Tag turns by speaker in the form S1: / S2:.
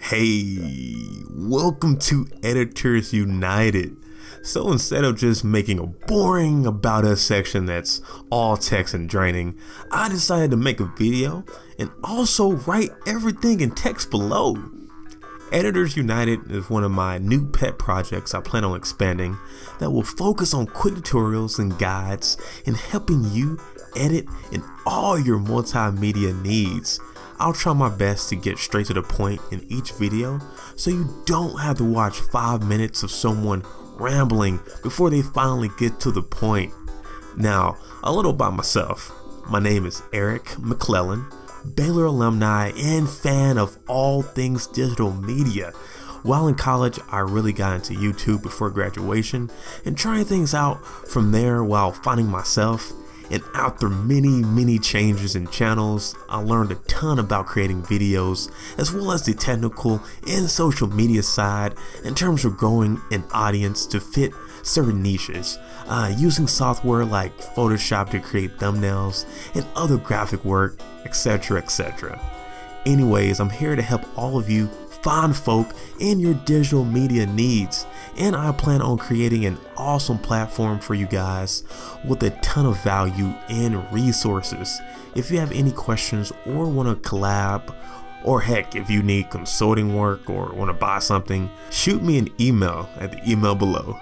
S1: Hey, welcome to Editors United. So instead of just making a boring About Us section that's all text and draining, I decided to make a video and also write everything in text below. Editors United is one of my new pet projects I plan on expanding that will focus on quick tutorials and guides and helping you edit in all your multimedia needs. I'll try my best to get straight to the point in each video so you don't have to watch 5 minutes of someone rambling before they finally get to the point. Now, a little about myself. My name is Eric McClellan, Baylor alumni and fan of all things digital media. While in college, I really got into YouTube before graduation and trying things out from there while finding myself. And after many changes in channels, I learned a ton about creating videos as well as the technical and social media side in terms of growing an audience to fit certain niches, using software like Photoshop to create thumbnails and other graphic work, etc. Anyways, I'm here to help all of you find folk in your digital media needs, and I plan on creating an awesome platform for you guys with a ton of value and resources. If you have any questions or want to collab, or heck, if you need consulting work or want to buy something, shoot me an email at the email below.